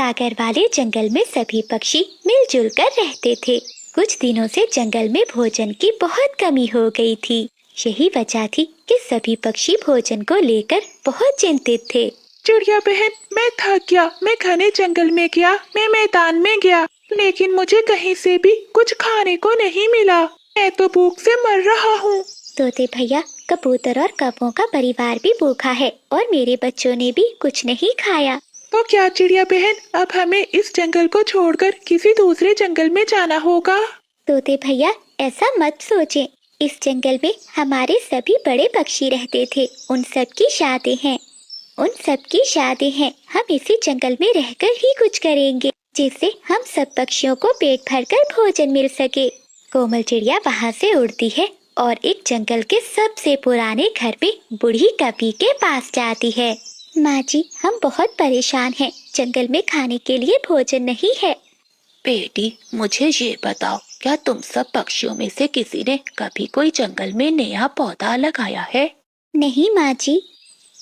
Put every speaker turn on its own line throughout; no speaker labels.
सागर वाले जंगल में सभी पक्षी मिलजुल कर रहते थे। कुछ दिनों से जंगल में भोजन की बहुत कमी हो गई थी। यही वजह थी कि सभी पक्षी भोजन को लेकर बहुत चिंतित थे।
चिड़िया बहन, मैं थक गया। मैं घने जंगल में गया, मैं मैदान में गया, लेकिन मुझे कहीं से भी कुछ खाने को नहीं मिला। मैं तो भूख से मर रहा हूँ।
तोते भैया, कबूतर और कौवों का परिवार भी भूखा है और मेरे बच्चों ने भी कुछ नहीं खाया।
तो क्या चिड़िया बहन, अब हमें इस जंगल को छोड़कर किसी दूसरे जंगल में जाना होगा?
तोते भैया, ऐसा मत सोचें। इस जंगल में हमारे सभी बड़े पक्षी रहते थे। उन सब की शादी हैं। हम इसी जंगल में रहकर ही कुछ करेंगे, जिससे हम सब पक्षियों को पेट भरकर भोजन मिल सके। कोमल चिड़िया वहाँ से उड़ती है और एक जंगल के सबसे पुराने घर में बूढ़ी कपी के पास जाती है। माँ जी, हम बहुत परेशान हैं। जंगल में खाने के लिए भोजन नहीं है।
बेटी, मुझे ये बताओ, क्या तुम सब पक्षियों में से किसी ने कभी कोई जंगल में नया पौधा लगाया है?
नहीं माँ जी।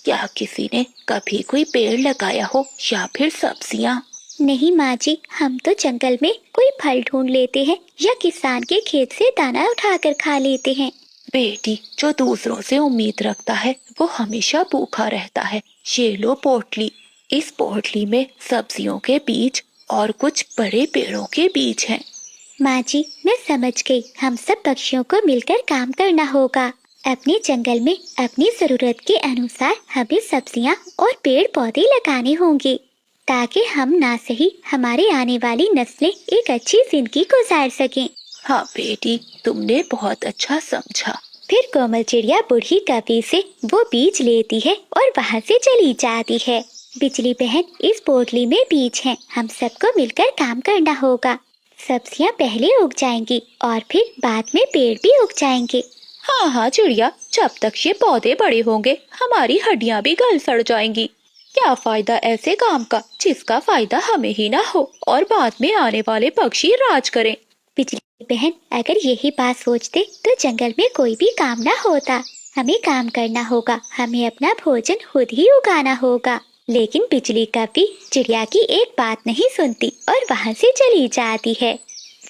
क्या किसी ने कभी कोई पेड़ लगाया हो या फिर सब्जियाँ?
नहीं माँ जी, हम तो जंगल में कोई फल ढूंढ लेते हैं या किसान के खेत से दाना उठाकर खा लेते हैं।
बेटी, जो दूसरों से उम्मीद रखता है वो हमेशा भूखा रहता है। ये लो पोटली। इस पोटली में सब्जियों के बीज और कुछ बड़े पेड़ों के बीज हैं।
माँ जी, मैं समझ गई। हम सब पक्षियों को मिलकर काम करना होगा। अपने जंगल में अपनी जरूरत के अनुसार हमें सब्जियाँ और पेड़ पौधे लगाने होंगे, ताकि हम ना सही हमारे आने वाली नस्लें एक अच्छी जिंदगी गुजार सकें।
हाँ बेटी, तुमने बहुत अच्छा समझा।
फिर कोमल चिड़िया बूढ़ी कपी से वो बीज लेती है और वहाँ से चली जाती है। बिजली बहन, इस पोटली में बीज हैं। हम सबको मिलकर काम करना होगा। सब्जियाँ पहले उग जाएंगी और फिर बाद में पेड़ भी उग जाएंगे।
हाँ हाँ चिड़िया, जब तक ये पौधे बड़े होंगे हमारी हड्डियाँ भी गल सड़ जाएंगी। क्या फायदा ऐसे काम का जिसका फायदा हमें ही ना हो और बाद में आने वाले पक्षी राज करें।
बिजली बहन, अगर यही बात सोचते तो जंगल में कोई भी काम ना होता। हमें काम करना होगा, हमें अपना भोजन खुद ही उगाना होगा। लेकिन बिजली कपी चिड़िया की एक बात नहीं सुनती और वहाँ से चली जाती है।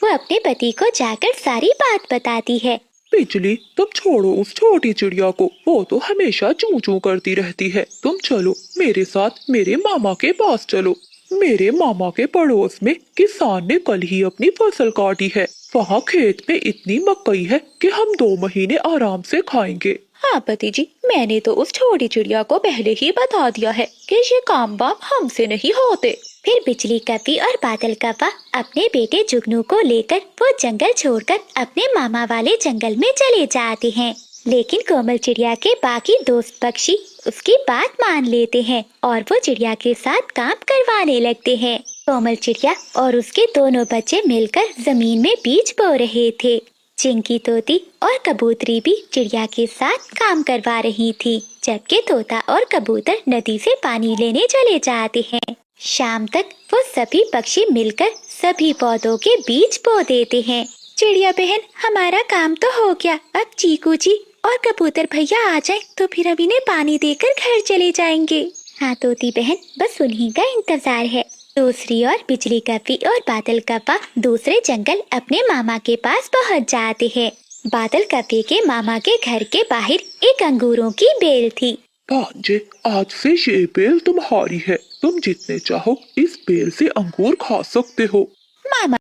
वो अपने पति को जाकर सारी बात बताती है।
बिजली, तुम छोड़ो उस छोटी चिड़िया को। वो तो हमेशा चूं चूं करती रहती है। तुम चलो मेरे साथ मेरे मामा के पास चलो। मेरे मामा के पड़ोस में किसान ने कल ही अपनी फसल काटी है। वहाँ खेत में इतनी मकई है कि हम 2 महीने आराम से खाएंगे।
हाँ पति जी, मैंने तो उस छोटी चिड़िया को पहले ही बता दिया है कि ये काम वाम हमसे नहीं होते।
फिर बिजली कपी और बादल कपा अपने बेटे जुगनू को लेकर वो जंगल छोड़कर अपने मामा वाले जंगल में चले जाते हैं। लेकिन कोमल चिड़िया के बाकी दोस्त पक्षी उसकी बात मान लेते हैं और वो चिड़िया के साथ काम करवाने लगते हैं। कोमल चिड़िया और उसके दोनों बच्चे मिलकर जमीन में बीज बो रहे थे। चिंकी तोती और कबूतरी भी चिड़िया के साथ काम करवा रही थी, जबकि तोता और कबूतर नदी से पानी लेने चले जाते हैं। शाम तक वो सभी पक्षी मिलकर सभी पौधों के बीज बो देते हैं। चिड़िया बहन, हमारा काम तो हो गया। अब चीकू जी और कबूतर भैया आ जाएं तो फिर हम इन्हें पानी देकर घर चले जाएंगे। हाँ तोती बहन, बस उन्हीं का इंतजार है। दूसरी ओर बिजली कपी और बादल कपा दूसरे जंगल अपने मामा के पास पहुँच जाते हैं। बादल कपी के मामा के घर के बाहर एक अंगूरों की बेल थी।
भांजे, आज से ये बेल तुम्हारी है। तुम जितने चाहो इस बेल से अंगूर खा सकते हो।
मामा